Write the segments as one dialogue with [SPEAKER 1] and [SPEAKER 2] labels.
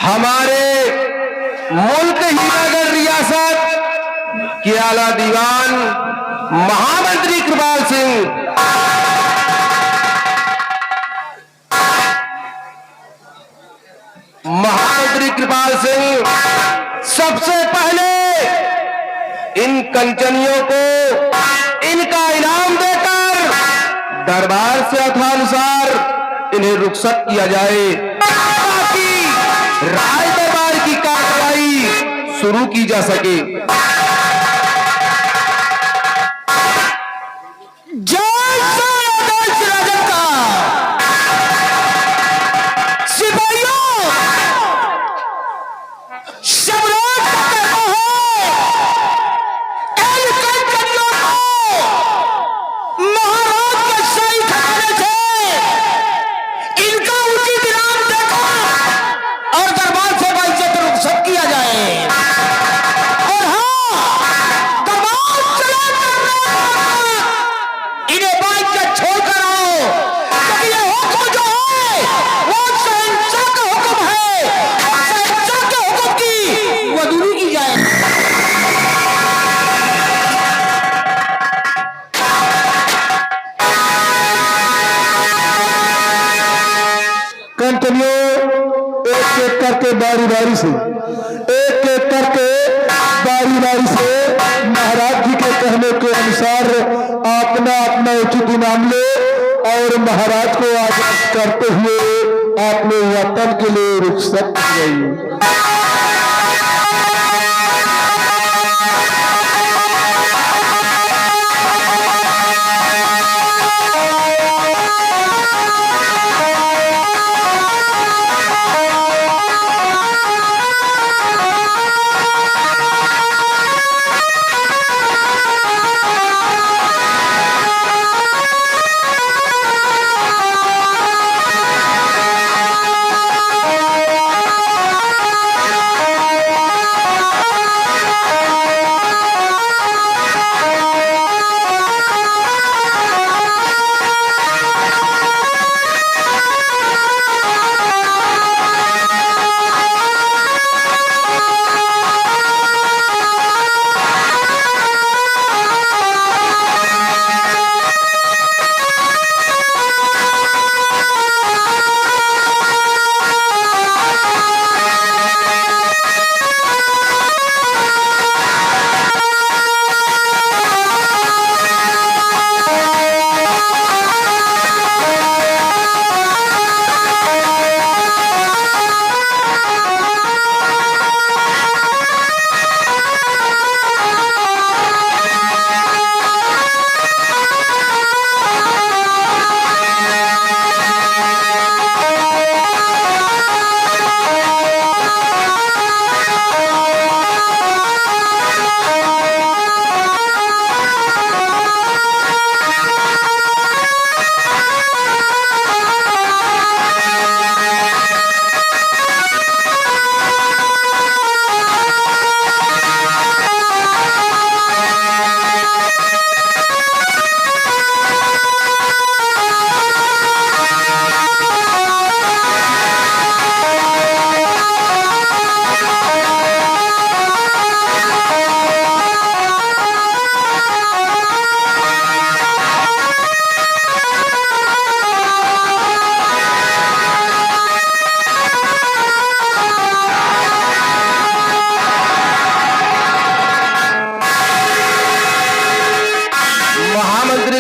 [SPEAKER 1] हमारे मुल्क हीरागढ़ रियासत के आला दीवान महामंत्री कृपाल सिंह सबसे पहले इन कंचनियों को इनका इनाम देकर दरबार से यथानुसार इन्हें रुखसत किया जाए ताकि राज दरबार की कार्रवाई शुरू की जा सके।
[SPEAKER 2] बारी बारी से महाराज जी के कहने के अनुसार अपना अपना उचित इनाम ले और महाराज को आदेश करते हुए अपने वतन के लिए रुखसत की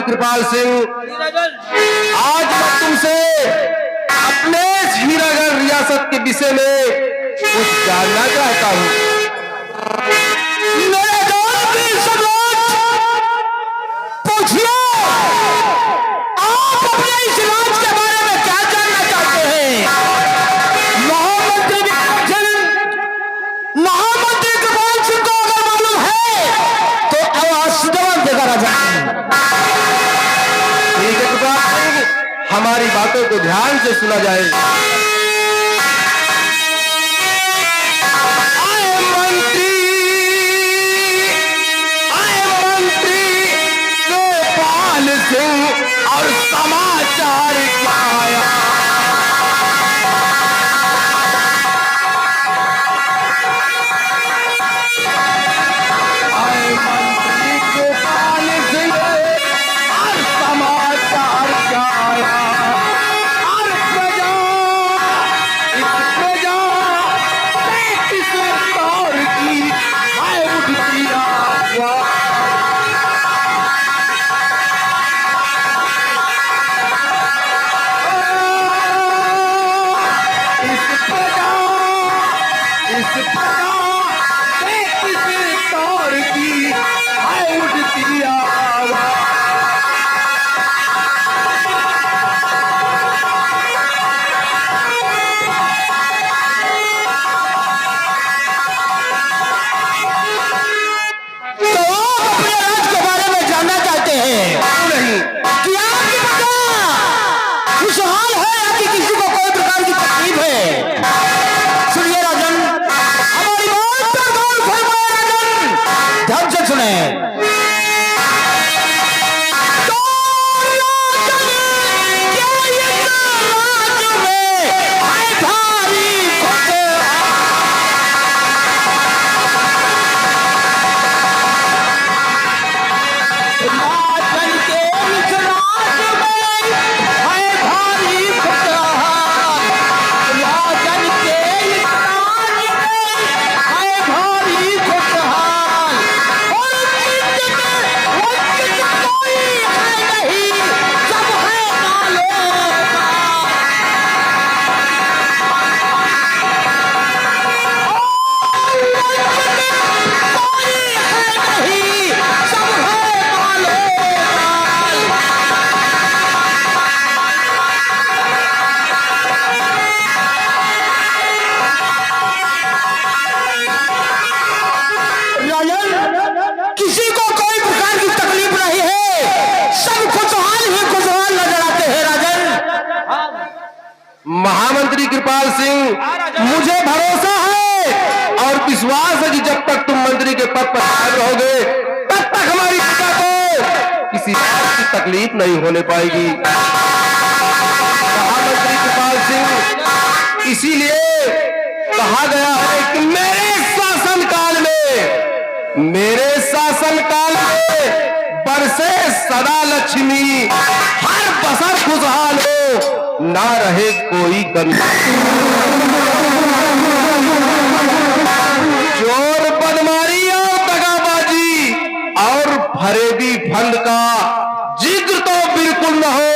[SPEAKER 1] कृपाल सिंह, आज मैं तुमसे अपने हीरागढ़ रियासत के विषय में कुछ जानना चाहता हूँ।
[SPEAKER 3] मेरे दोस्त की सब पूछिए, आप अपने इस राज के बारे में क्या जानना चाहते हैं? महामंत्री कृपाल सिंह को अगर मालूम है तो आवाज जवाब देकर आ जाए।
[SPEAKER 1] हमारी बातों को ध्यान से सुना जाए। आए मंत्री कृपाल सिंह और समाचार क्या आया?
[SPEAKER 3] खुशहाल है या कि किसी को कोई प्रकार की तकलीफ है? सुनिए राजन, हमारी बात पर गौर फरमाए राजन, ध्यान से सुने। तो राजन, क्या ये राज में है भारी राजन के इस राज में है भारी खुशहाल, राजन के इस राज में है भारी खुशहाल, और जिसमें वंचित कोई है नहीं, सब है मालो का। किसी को कोई प्रकार की तकलीफ नहीं है, सब खुशहाल ही खुशहाल नजर आते हैं राजन।
[SPEAKER 1] महामंत्री कृपाल सिंह, मुझे भरोसा है और विश्वास है कि जब तक तुम मंत्री के पद पर कायम रहोगे तब तक हमारी प्रजा को किसी बात की तकलीफ नहीं होने पाएगी। महामंत्री कृपाल सिंह, इसीलिए कहा गया है कि मेरे शासन काल में बरसे सदा लक्ष्मी, हर बसर खुशहाल हो, ना रहे कोई कमी। चोर बदमारी और दगाबाजी और फरेबी फंद का जिक्र तो बिल्कुल न हो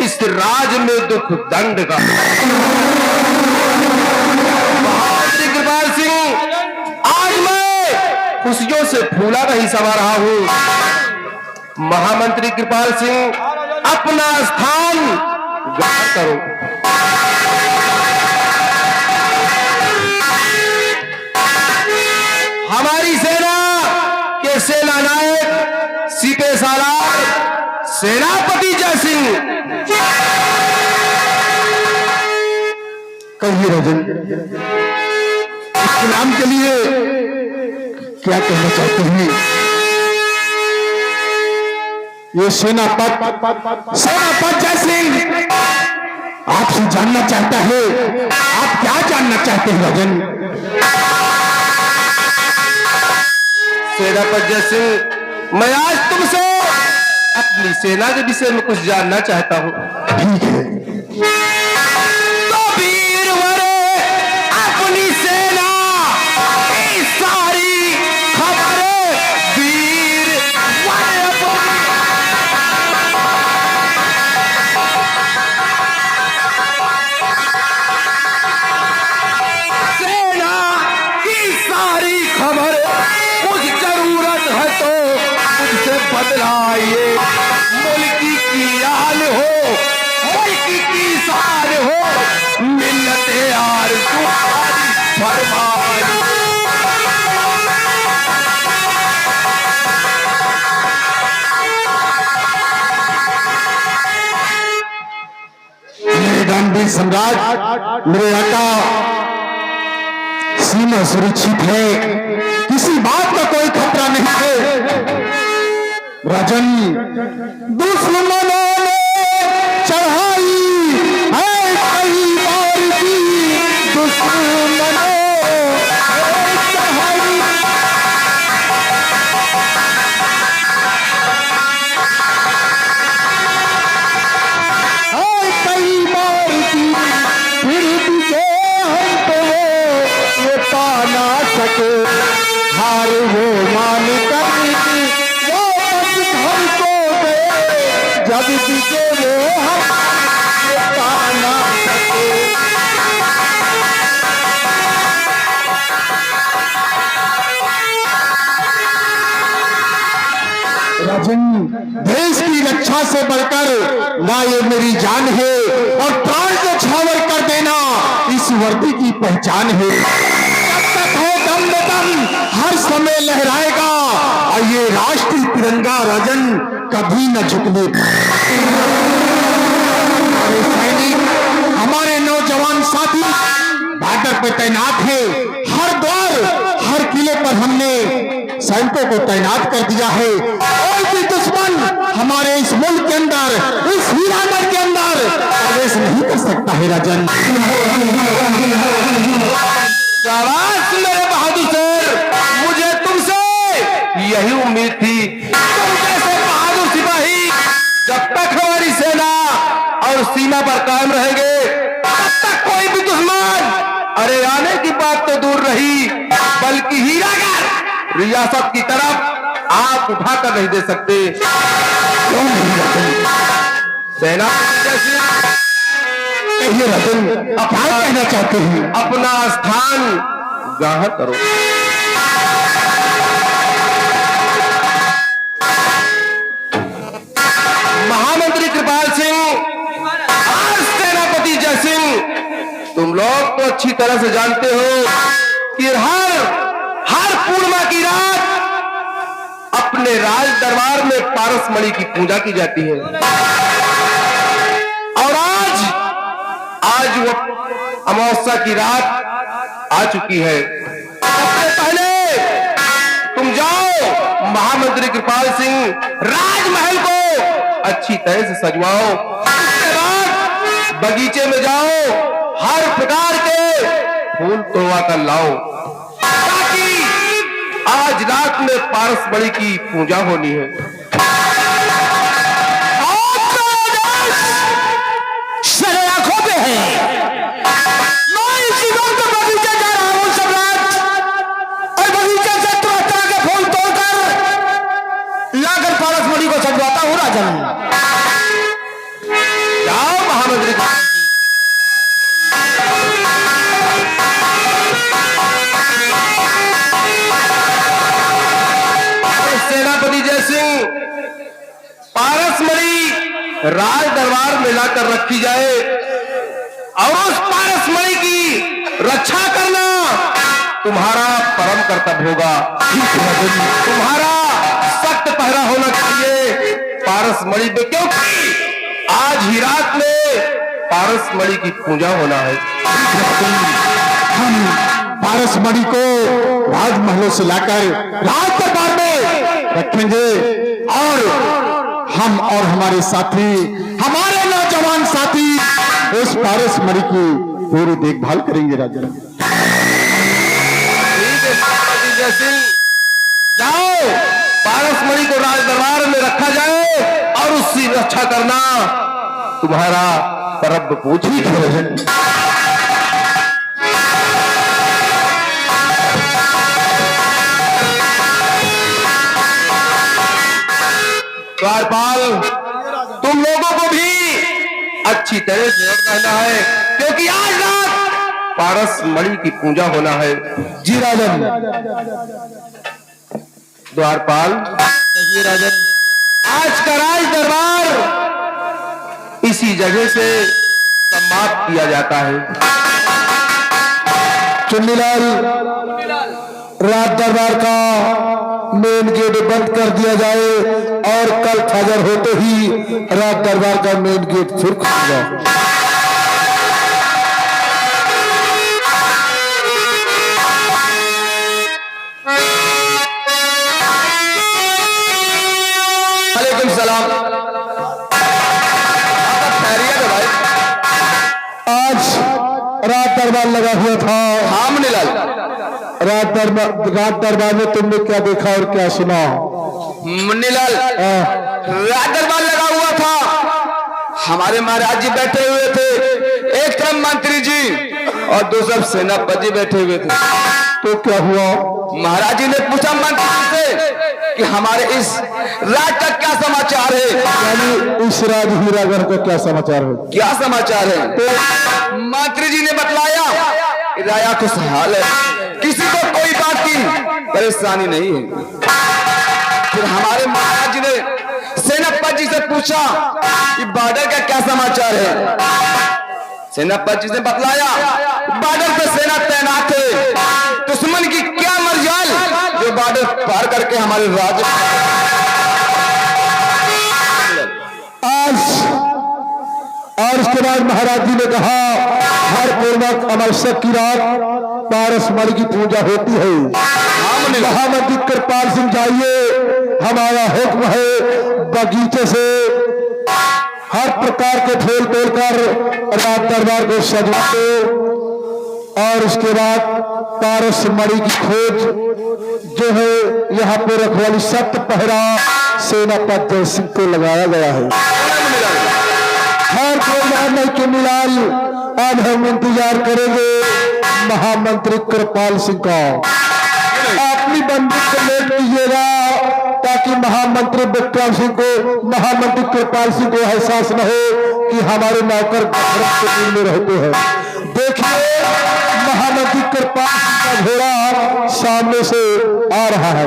[SPEAKER 1] इस राज में दुख दंड का। महामंत्री कृपाल सिंह, आज मैं खुशियों से फूला नहीं समा रहा हूं। महामंत्री कृपाल सिंह, अपना स्थान ग्रहण करो। हमारी सेना के सेना नायक सीपे सालार सेनापति जय सिंह।
[SPEAKER 2] कहिए राजन, इस नाम के लिए क्या कहना चाहते हैं? ये सेनापति जय सिंह आपसे जानना चाहता है, आप क्या जानना चाहते हैं राजन?
[SPEAKER 1] सेनापति जय सिंह, मैं आज तुमसे अपनी सेना के विषय में कुछ जानना चाहता हूँ।
[SPEAKER 2] ठीक है।
[SPEAKER 1] तो वीरवर अपनी सेना की सारी खबरें सेना की सारी खबर कुछ जरूरत है तो मुझसे बदलाइए। मुल्की की आन हो, मुल्की की शान हो, मिन्नते यार फरमाई।
[SPEAKER 2] मेरे गांधी सम्राट, मेरे आका, सीमा सुरक्षित है, किसी बात का कोई खतरा नहीं है। राजन, दुश्मनों ने चढ़ाई है कई बार की, दुश्मनों ने चढ़ाई। कई बार की, फिर भी जो हम तो ये पा ना सके, हार वो मान कर वो बस हमको दे, जब दिखे वो हम ये पा ना सके। राजन, देश की रक्षा से बढ़कर ना ये मेरी जान है, और प्राण को छावर कर देना इस वर्दी की पहचान है। जब तक हो दम दम हर समय लहराएगा, और ये राष्ट्रीय तिरंगा राजन कभी न झुकने। पे तैनात है। हर द्वार हर किले पर हमने सैनिकों को तैनात कर दिया है। कोई भी दुश्मन हमारे इस मुल्क के अंदर, इस हीरानगर के अंदर प्रवेश नहीं कर सकता है राजन।
[SPEAKER 1] शाबाश मेरे बहादुर सर, मुझे तुमसे यही उम्मीद थी। तुम जैसे बहादुर सिपाही जब तक हमारी सेना और सीमा पर कायम रहेंगे तब तक कोई भी दुश्मन, अरे आने की बात तो दूर रही, बल्कि हीरानगर रियासत की तरफ आंख उठाकर नहीं दे सकते। सेना जैसी
[SPEAKER 2] कहिए राजन, आप क्या कहना चाहते हैं?
[SPEAKER 1] अपना स्थान ग्रहण करो। महामंत्री कृपाल सिंह और सेनापति जयसिंह, तुम लोग तो अच्छी तरह से जानते हो कि हर पूर्णिमा की रात अपने राज दरबार में पारसमणि की पूजा की जाती है। और आज वो अमावस्या की रात आ चुकी है। सबसे पहले तुम जाओ महामंत्री कृपाल सिंह राजमहल को अच्छी तरह से सजवाओ। उसके बाद बगीचे में जाओ, हर प्रकार के फूल तोड़वा कर लाओ, ताकि आज रात में पारसमणि की पूजा होनी है।
[SPEAKER 3] आंखों पे है। मैं इसी वक्त बगीचे जा रहा हूं सम्राट, और बगीचे से तरह के फूल तोड़कर लाकर पारसमणि को सजवाता हूं राजन।
[SPEAKER 1] जाओ महामंत्री। सेनापति जयसिंह, पारसमणि राज दरबार में लाकर रखी जाए और उस पारसमणि की रक्षा करना तुम्हारा परम कर्तव्य होगा। तुम्हारा सख्त पहरा होना चाहिए पारसमणि पे, क्योंकि आज ही रात में पारसमणि की पूजा होना है।
[SPEAKER 2] हम पारसमणि को राजमहलों से लाकर राज दरबार में रखेंगे और हम और हमारे साथी, हमारे नौजवान साथी उस पारसमणि की पूरी देखभाल करेंगे राजन।
[SPEAKER 1] ठीक है सेनापति जयसिंह, जाओ पारसमणि को राज दरबार में रखा जाए और उसकी रक्षा करना तुम्हारा परम पूछ है। द्वारपाल, तुम लोगों को भी अच्छी तरह से रहना है, क्योंकि आज रात पारसमणि की पूजा होना है।
[SPEAKER 2] जी राजन।
[SPEAKER 1] द्वारपाल,
[SPEAKER 2] कहिए राजन।
[SPEAKER 1] आज का राज दरबार इसी जगह से समाप्त किया जाता है।
[SPEAKER 2] चुन्नीलाल, राज दरबार का मेन गेट बंद कर दिया जाए और कल फजर होते ही राज दरबार का मेन गेट फिर खुलेगा।
[SPEAKER 1] वालेकुम सलाम। खैरियत है भाई?
[SPEAKER 2] आज राज दरबार लगा हुआ था।
[SPEAKER 1] हाँ मुन्नीलाल।
[SPEAKER 2] राज दरबार में तुमने क्या देखा और क्या सुना?
[SPEAKER 1] मुन्नीलाल, राज दरबार लगा हुआ था, हमारे महाराज जी बैठे हुए थे, एक तरफ मंत्री जी और दूसरा सेनापति बैठे हुए थे।
[SPEAKER 2] तो क्या हुआ?
[SPEAKER 1] महाराज जी ने पूछा मंत्री से कि हमारे इस राज का क्या समाचार है।
[SPEAKER 2] यानी इस राज हीरागढ़ का क्या समाचार है?
[SPEAKER 1] क्या समाचार है? तो मंत्री जी ने बतलाया कि राजा खुशहाल है, किसी को कोई बात की परेशानी नहीं है। फिर हमारे महाराज जी ने सेनापति जी से पूछा कि बॉर्डर का क्या समाचार है। सेनापति जी ने बतलाया बॉर्डर पे सेना तैनात है, दुश्मन की क्या मर्जाल जो बॉर्डर पार करके हमारे राज्य।
[SPEAKER 2] आज और उसके बाद महाराज जी ने कहा हर पूर्वक अमावस्या की रात पारस मणि की पूजा होती है। महामंत्री कृपाल सिंह जाइए, हमारा हुक्म है बगीचे से हर प्रकार के फूल तोड़कर रात दरबार को सजा दो और उसके बाद पारस मणि की खोज जो है यहाँ पे रखवाली सत्य पहरा सेनापति जय सिंह को लगाया गया है। हर कोई नहीं के मिलाल अब हम इंतजार करेंगे महामंत्री कृपाल सिंह का। अपनी बंदूक को लेट लीजिएगा ताकि महामंत्री विक्रम सिंह को, महामंत्री कृपाल सिंह को एहसास न हो कि हमारे नौकर नींद में रहते हैं। देखिए महामंत्री कृपाल सिंह का घोड़ा सामने से आ रहा है।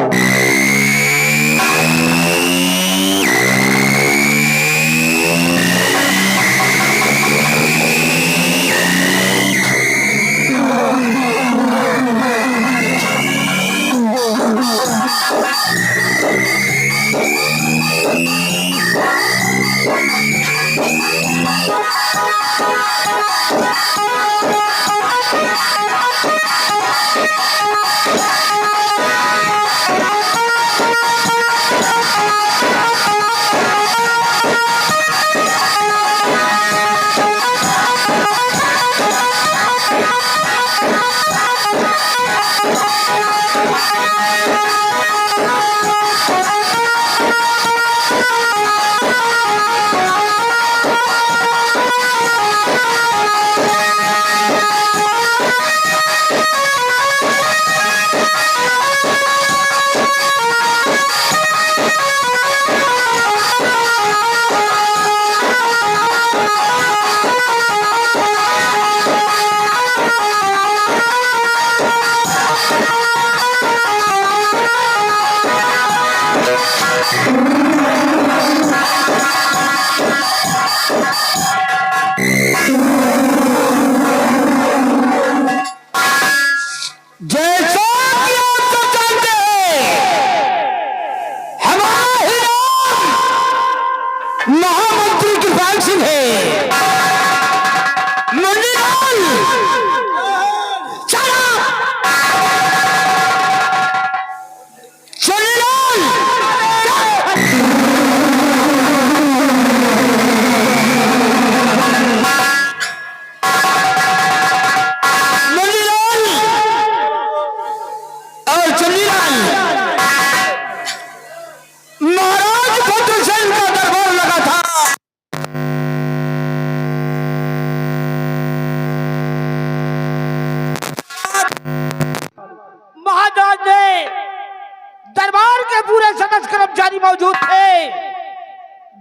[SPEAKER 3] कर्मचारी मौजूद थे,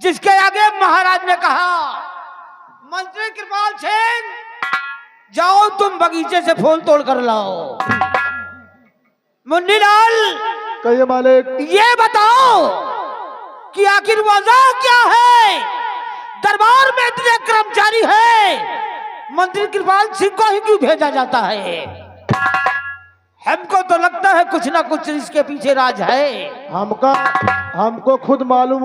[SPEAKER 3] जिसके आगे महाराज ने कहा, मंत्री कृपाल सिंह जाओ तुम बगीचे से फूल तोड़ कर लाओ। मुन्नीलाल
[SPEAKER 2] कहिए मालिक।
[SPEAKER 3] ये बताओ कि आखिर वजह क्या है? दरबार में इतने कर्मचारी है, मंत्री कृपाल सिंह को ही क्यों भेजा जाता है? हमको तो लगता है कुछ ना कुछ इसके पीछे राज है।
[SPEAKER 2] हमको खुद मालूम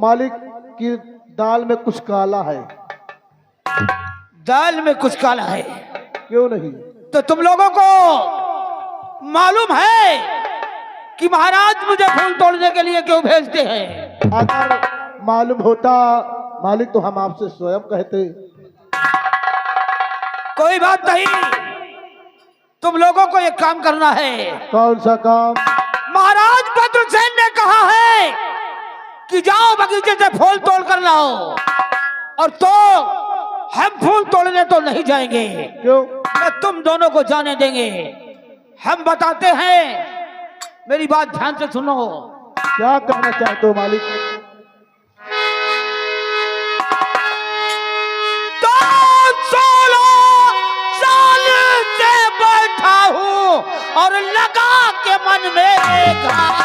[SPEAKER 2] मालिक कि दाल में कुछ काला है।
[SPEAKER 3] दाल में कुछ काला है?
[SPEAKER 2] क्यों नहीं?
[SPEAKER 3] तो तुम लोगों को मालूम है कि महाराज मुझे फूल तोड़ने के लिए क्यों भेजते हैं?
[SPEAKER 2] अगर मालूम होता मालिक तो हम आपसे स्वयं कहते।
[SPEAKER 3] कोई बात नहीं, तुम लोगों को एक काम करना है।
[SPEAKER 2] कौन सा काम?
[SPEAKER 3] महाराज भद्रसेन ने कहा है कि जाओ बगीचे से फूल तोड़ कर लाओ, और तो हम फूल तोड़ने तो नहीं जाएंगे।
[SPEAKER 2] क्यों?
[SPEAKER 3] मैं तुम दोनों को जाने देंगे। हम बताते हैं, मेरी बात ध्यान से सुनो।
[SPEAKER 2] क्या कहना चाहते हो मालिक?
[SPEAKER 3] तो 16 साल से बैठा हूँ और लगा के मन में घात